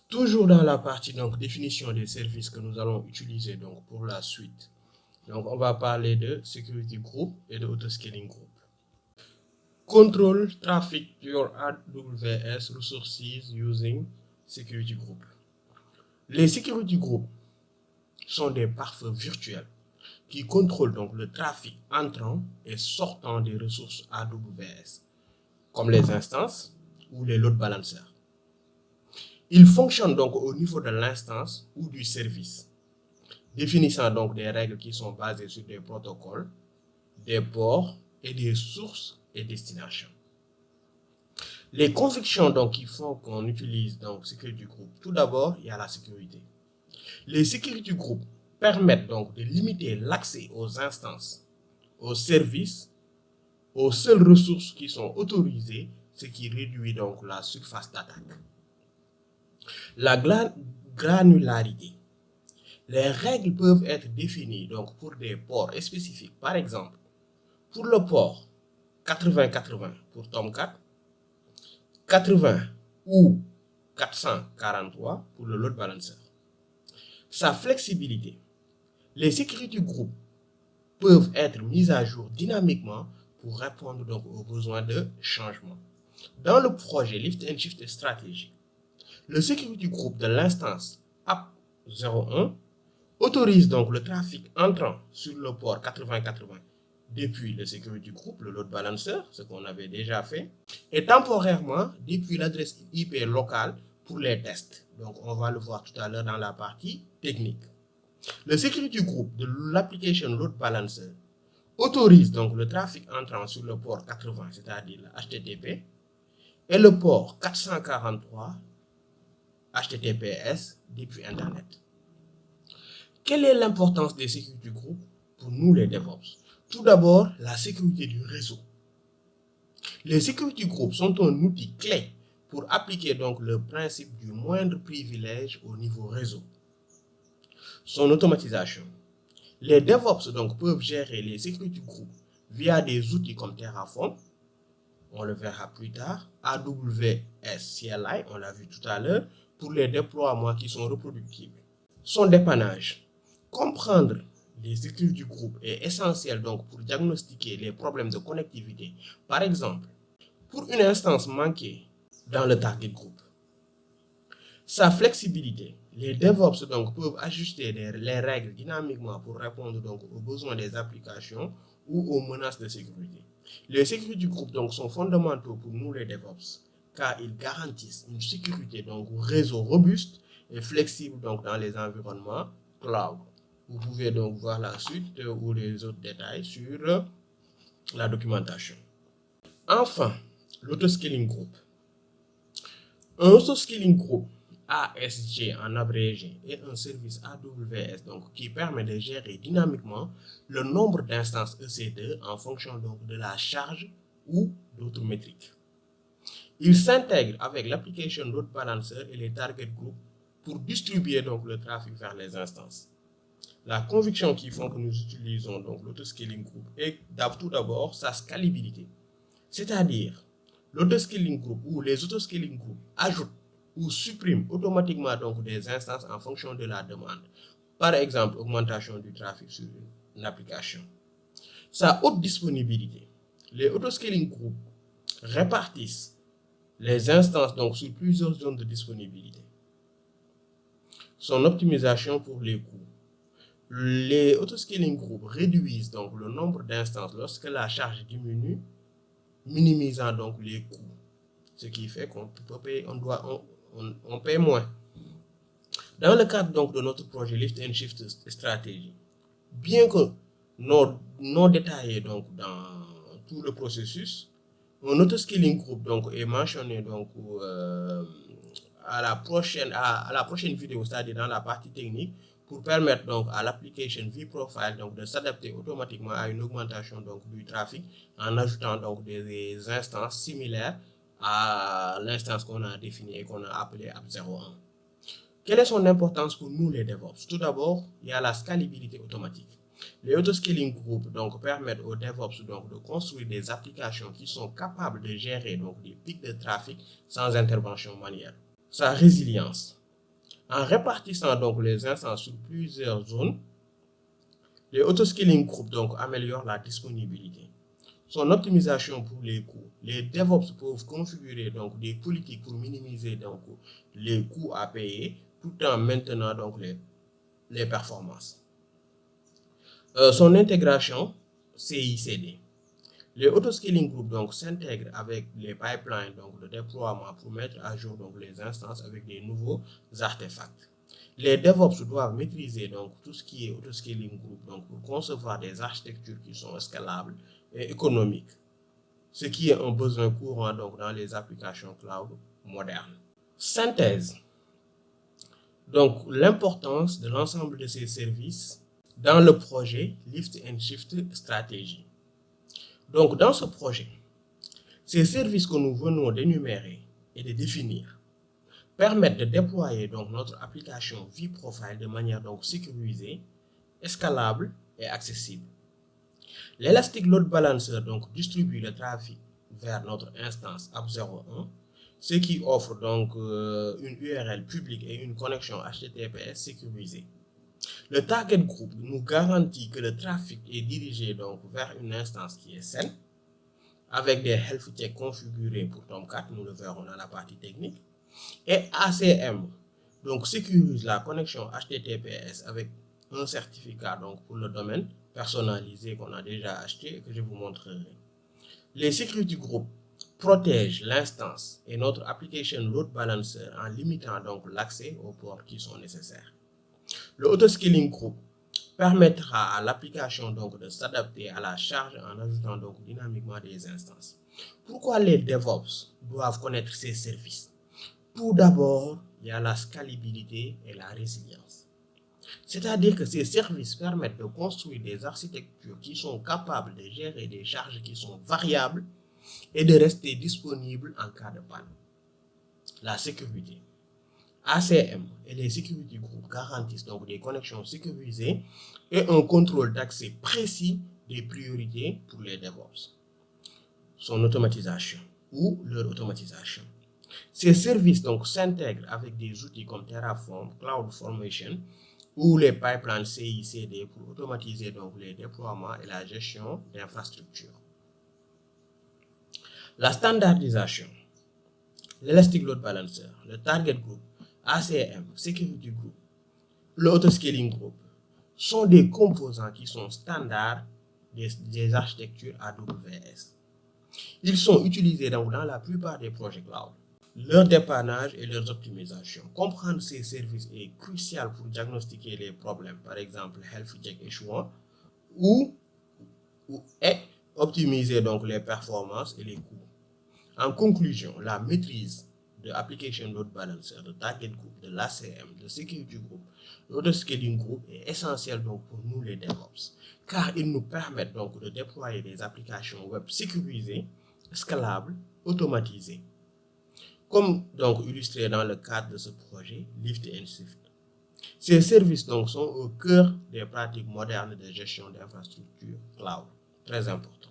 Toujours dans la partie donc définition des services que nous allons utiliser donc pour la suite. Donc on va parler de security group et de autoscaling group. Control traffic your AWS resources using security group. Les security groups sont des pare-feux virtuels qui contrôlent donc le trafic entrant et sortant des ressources AWS, comme les instances ou les load balancers. Ils fonctionnent donc au niveau de l'instance ou du service, définissant donc des règles qui sont basées sur des protocoles, des ports et des sources et destinations. Les convictions donc qui font qu'on utilise donc security group. Tout d'abord, il y a la sécurité. Les security groups permettent donc de limiter l'accès aux instances, aux services, aux seules ressources qui sont autorisées, ce qui réduit donc la surface d'attaque. La granularité. Les règles peuvent être définies donc pour des ports spécifiques. Par exemple, pour le port 80-80 pour Tomcat, 80 ou 443 pour le load balancer. Sa flexibilité. Les security groups peuvent être mis à jour dynamiquement pour répondre donc aux besoins de changement. Dans le projet Lift and Shift Strategy, le security group de l'instance app01 autorise donc le trafic entrant sur le port 80-80 depuis le security group, le load balancer, ce qu'on avait déjà fait, et temporairement depuis l'adresse IP locale pour les tests. Donc on va le voir tout à l'heure dans la partie technique. Le security group de l'application load balancer autorise donc le trafic entrant sur le port 80, c'est-à-dire le HTTP, et le port 443, HTTPS, depuis Internet. Quelle est l'importance des security groups pour nous les DevOps? Tout d'abord, la sécurité du réseau. Les security groups sont un outil clé pour appliquer donc le principe du moindre privilège au niveau réseau. Son automatisation. Les DevOps donc peuvent gérer les security groups via des outils comme Terraform, on le verra plus tard, AWS CLI, on l'a vu tout à l'heure, pour les déploiements qui sont reproductibles. Son dépannage. Comprendre les security groups est essentiel donc pour diagnostiquer les problèmes de connectivité. Par exemple, pour une instance manquée dans le target group. Sa flexibilité. Les DevOps donc peuvent ajuster les règles dynamiquement pour répondre donc aux besoins des applications ou aux menaces de sécurité. Les security groups donc sont fondamentaux pour nous les DevOps car ils garantissent une sécurité donc réseau robuste et flexible donc dans les environnements cloud. Vous pouvez donc voir la suite ou les autres détails sur la documentation. Enfin, l'autoscaling group. Un autoscaling group ASG en abrégé est un service AWS donc, qui permet de gérer dynamiquement le nombre d'instances EC2 en fonction donc, de la charge ou d'autres métriques. Il s'intègre avec l'application load balancer et les target groups pour distribuer donc, le trafic vers les instances. La conviction qui font que nous utilisons donc l'autoscaling group est tout d'abord sa scalabilité. C'est-à-dire, l'autoscaling group ou les autoscaling groups ajoutent ou suppriment automatiquement donc des instances en fonction de la demande. Par exemple, augmentation du trafic sur une application. Sa haute disponibilité. Les autoscaling groups répartissent les instances donc sur plusieurs zones de disponibilité. Son optimisation pour les coûts. Les autoscaling groups réduisent donc le nombre d'instances lorsque la charge diminue, minimisant donc les coûts, ce qui fait qu'on peut payer, on paye moins. Dans le cadre donc de notre projet Lift and Shift Strategy, bien que non détaillé donc dans tout le processus, un autoscaling group donc est mentionné donc à la prochaine vidéo, c'est-à-dire dans la partie technique, pour permettre donc à l'application vProfile donc de s'adapter automatiquement à une augmentation donc du trafic en ajoutant donc des instances similaires à l'instance qu'on a définie et qu'on a appelée app01. Quelle est son importance pour nous les DevOps? Tout d'abord, il y a la scalabilité automatique. Les autoscaling groups donc permettent aux DevOps donc de construire des applications qui sont capables de gérer donc des pics de trafic sans intervention manuelle. Sa résilience. En répartissant donc les instances sur plusieurs zones, les autoscaling groups donc améliorent la disponibilité. Son optimisation pour les coûts. Les DevOps peuvent configurer donc des politiques pour minimiser donc les coûts à payer tout en maintenant donc les performances. Son intégration CI/CD. Les autoscaling groups donc s'intègrent avec les pipelines donc de déploiement pour mettre à jour donc les instances avec des nouveaux artefacts. Les DevOps doivent maîtriser donc tout ce qui est autoscaling group donc pour concevoir des architectures qui sont scalables et économiques, ce qui est un besoin courant donc dans les applications cloud modernes. Synthèse. Donc l'importance de l'ensemble de ces services dans le projet Lift and Shift Strategy. Donc dans ce projet, ces services que nous venons d'énumérer et de définir permettent de déployer donc notre application vProfile de manière donc sécurisée, escalable et accessible. L'Elastic Load Balancer donc distribue le trafic vers notre instance app01, ce qui offre donc une URL publique et une connexion HTTPS sécurisée. Le Target Group nous garantit que le trafic est dirigé donc vers une instance qui est saine, avec des health checks configurés pour Tomcat, nous le verrons dans la partie technique. Et ACM donc sécurise la connexion HTTPS avec un certificat donc pour le domaine personnalisé qu'on a déjà acheté et que je vous montrerai. Les security groups protègent l'instance et notre application load balancer en limitant donc l'accès aux ports qui sont nécessaires. Le autoscaling group permettra à l'application donc de s'adapter à la charge en ajoutant donc dynamiquement des instances. Pourquoi les DevOps doivent connaître ces services? Tout d'abord, il y a la scalabilité et la résilience. C'est-à-dire que ces services permettent de construire des architectures qui sont capables de gérer des charges qui sont variables et de rester disponibles en cas de panne. La sécurité. ACM et les security groups garantissent donc des connexions sécurisées et un contrôle d'accès précis des priorités pour les DevOps. Son automatisation ou leur automatisation. Ces services donc s'intègrent avec des outils comme Terraform, CloudFormation ou les pipelines CI/CD pour automatiser donc les déploiements et la gestion d'infrastructures. La standardisation, l'Elastic Load Balancer, le Target Group, ACM, Security Group, le Autoscaling Group sont des composants qui sont standards des architectures AWS. Ils sont utilisés dans la plupart des projets cloud. Leur dépannage et leurs optimisations. Comprendre ces services est crucial pour diagnostiquer les problèmes, par exemple health check échouant, et optimiser donc les performances et les coûts. En conclusion, la maîtrise de Application Load Balancer, de Target Group, de l'ACM, de Security Group, de Autoscaling Group est essentielle donc pour nous les DevOps, car ils nous permettent donc de déployer des applications web sécurisées, scalables, automatisées. Comme donc illustré dans le cadre de ce projet, Lift and Shift. Ces services donc sont au cœur des pratiques modernes de gestion d'infrastructures cloud, très important.